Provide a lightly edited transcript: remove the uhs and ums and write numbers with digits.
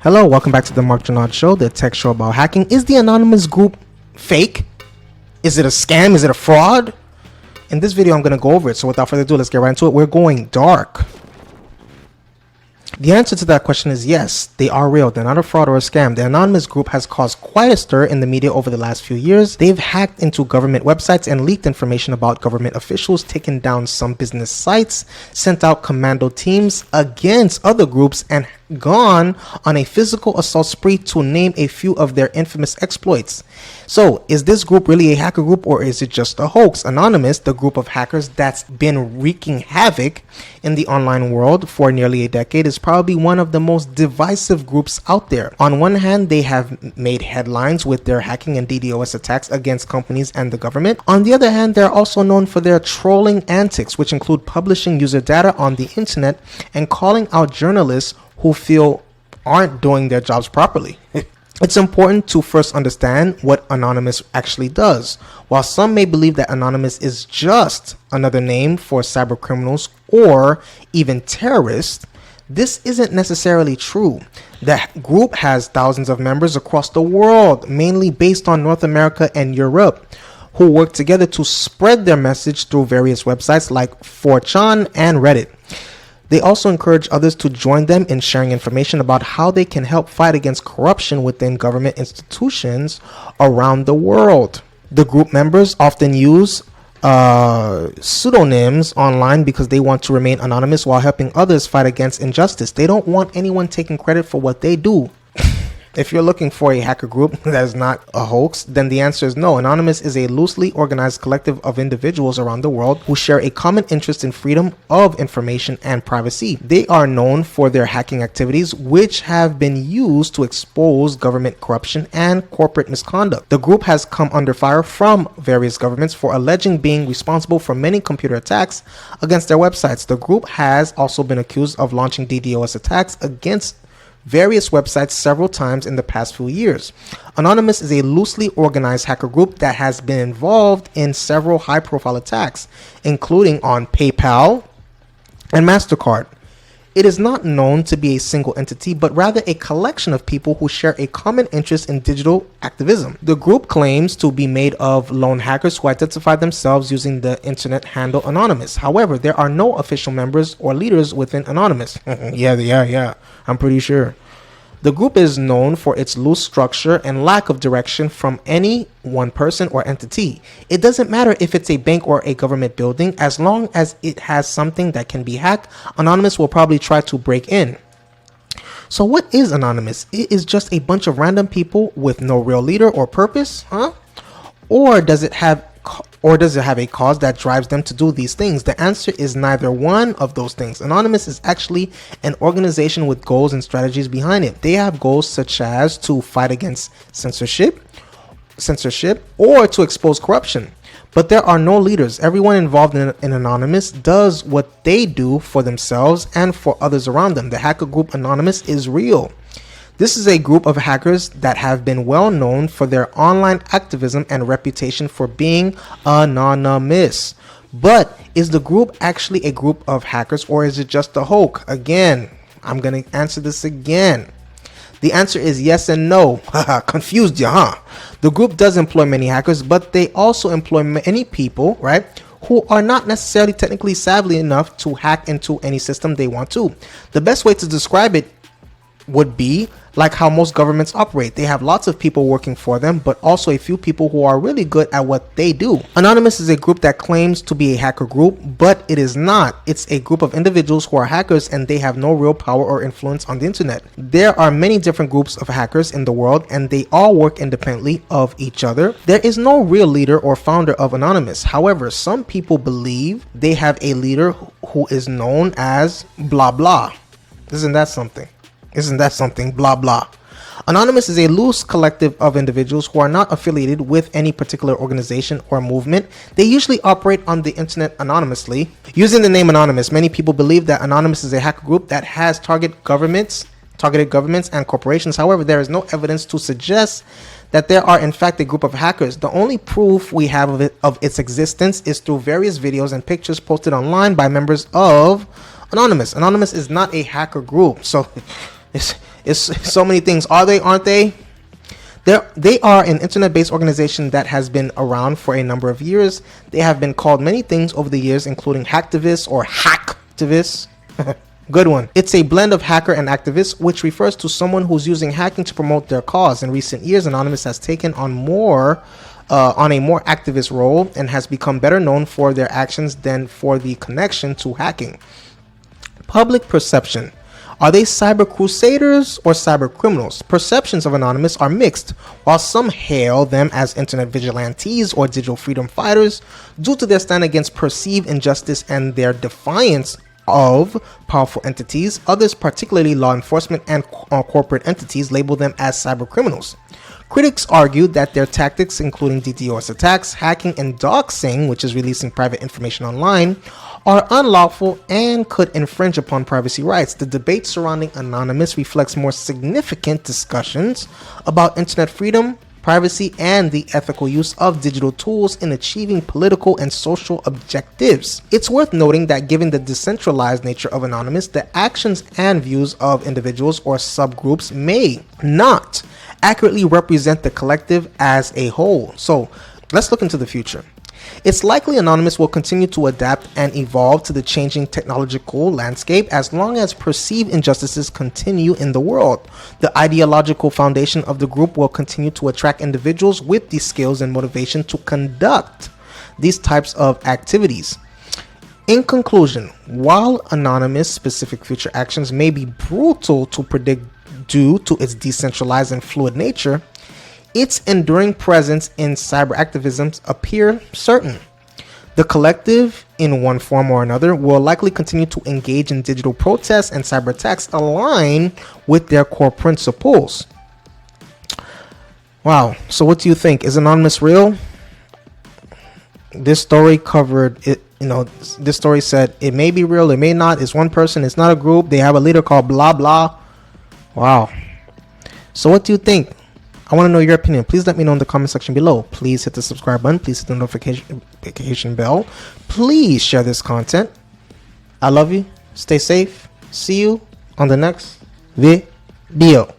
Hello, welcome back to the Mark Janard Show, the tech show about hacking. Is the anonymous group fake? Is it a scam? Is it a fraud? In this video, I'm going to go over it. So without further ado, let's get right into it. We're going dark. The answer to that question is yes, they are real. They're not a fraud or a scam. The anonymous group has caused quite a stir in the media over the last few years. They've hacked into government websites and leaked information about government officials, taken down some business sites, sent out commando teams against other groups, and gone on a physical assault spree, to name a few of their infamous exploits. So, is this group really a hacker group, or is it just a hoax? Anonymous, the group of hackers that's been wreaking havoc in the online world for nearly a decade, is probably one of the most divisive groups out there. On one hand, they have made headlines with their hacking and DDoS attacks against companies and the government. On the other hand, they're also known for their trolling antics, which include publishing user data on the internet and calling out journalists who feel aren't doing their jobs properly. It's important to first understand what Anonymous actually does. While some may believe that Anonymous is just another name for cyber criminals or even terrorists, this isn't necessarily true. The group has thousands of members across the world, mainly based on North America and Europe, who work together to spread their message through various websites like 4chan and Reddit. They also encourage others to join them in sharing information about how they can help fight against corruption within government institutions around the world. The group members often use pseudonyms online because they want to remain anonymous while helping others fight against injustice. They don't want anyone taking credit for what they do. If you're looking for a hacker group that is not a hoax, then the answer is no. Anonymous is a loosely organized collective of individuals around the world who share a common interest in freedom of information and privacy. They are known for their hacking activities, which have been used to expose government corruption and corporate misconduct. The group has come under fire from various governments for alleging being responsible for many computer attacks against their websites. The group has also been accused of launching DDoS attacks against various websites several times in the past few years. Anonymous is a loosely organized hacker group that has been involved in several high-profile attacks, including on PayPal and MasterCard. It is not known to be a single entity, but rather a collection of people who share a common interest in digital activism. The group claims to be made of lone hackers who identify themselves using the internet handle Anonymous. However, there are no official members or leaders within Anonymous. Yeah, I'm pretty sure. The group is known for its loose structure and lack of direction from any one person or entity. It doesn't matter if it's a bank or a government building, as long as it has something that can be hacked, Anonymous will probably try to break in. So what is Anonymous? It is just a bunch of random people with no real leader or purpose, huh? Or does it have a cause that drives them to do these things? The answer is neither one of those things. Anonymous is actually an organization with goals and strategies behind it. They have goals such as to fight against censorship, or to expose corruption. But there are no leaders. Everyone involved in Anonymous does what they do for themselves and for others around them. The hacker group Anonymous is real. This is a group of hackers that have been well known for their online activism and reputation for being anonymous. But is the group actually a group of hackers, or is it just a hoax? Again, I'm going to answer this again. The answer is yes and no. Confused you, huh? The group does employ many hackers, but they also employ many people, right, who are not necessarily technically savvy enough to hack into any system they want to. The best way to describe it would be like how most governments operate. They have lots of people working for them, but also a few people who are really good at what they do. Anonymous is a group that claims to be a hacker group, but it is not. It's a group of individuals who are hackers, and they have no real power or influence on the internet. There are many different groups of hackers in the world, and they all work independently of each other. There is no real leader or founder of Anonymous. However, some people believe they have a leader who is known as blah blah. Isn't that something? Blah blah. Anonymous is a loose collective of individuals who are not affiliated with any particular organization or movement. They usually operate on the internet anonymously. Using the name Anonymous, many people believe that Anonymous is a hacker group that has targeted governments and corporations. However, there is no evidence to suggest that there are in fact a group of hackers. The only proof we have of its existence is through various videos and pictures posted online by members of Anonymous. Anonymous is not a hacker group, so It's It's so many things. Are they? Aren't they? They are an internet-based organization that has been around for a number of years. They have been called many things over the years, including hacktivists or hacktivists. Good one. It's a blend of hacker and activist, which refers to someone who's using hacking to promote their cause. In recent years, Anonymous has taken on a more activist role and has become better known for their actions than for the connection to hacking. Public perception. Are they cyber crusaders or cyber criminals? Perceptions of Anonymous are mixed. While some hail them as internet vigilantes or digital freedom fighters due to their stand against perceived injustice and their defiance of powerful entities, others, particularly law enforcement and corporate entities, label them as cyber criminals. Critics argue that their tactics, including DDoS attacks, hacking, and doxing, which is releasing private information online, are unlawful and could infringe upon privacy rights. The debate surrounding Anonymous reflects more significant discussions about internet freedom, privacy, and the ethical use of digital tools in achieving political and social objectives. It's worth noting that given the decentralized nature of Anonymous, the actions and views of individuals or subgroups may not accurately represent the collective as a whole. So let's look into the future. It's likely Anonymous will continue to adapt and evolve to the changing technological landscape as long as perceived injustices continue in the world. The ideological foundation of the group will continue to attract individuals with the skills and motivation to conduct these types of activities. In conclusion, while Anonymous' specific future actions may be brutal to predict due to its decentralized and fluid nature, its enduring presence in cyber activism appear certain. The collective, in one form or another, will likely continue to engage in digital protests and cyber attacks aligned with their core principles. Wow. So what do you think? Is Anonymous real? This story covered it. This story said it may be real, it may not. It's one person. It's not a group. They have a leader called blah blah. Wow. So what do you think? I want to know your opinion. Please let me know in the comment section below. Please hit the subscribe button. Please hit the notification bell. Please share this content. I love you. Stay safe. See you on the next video.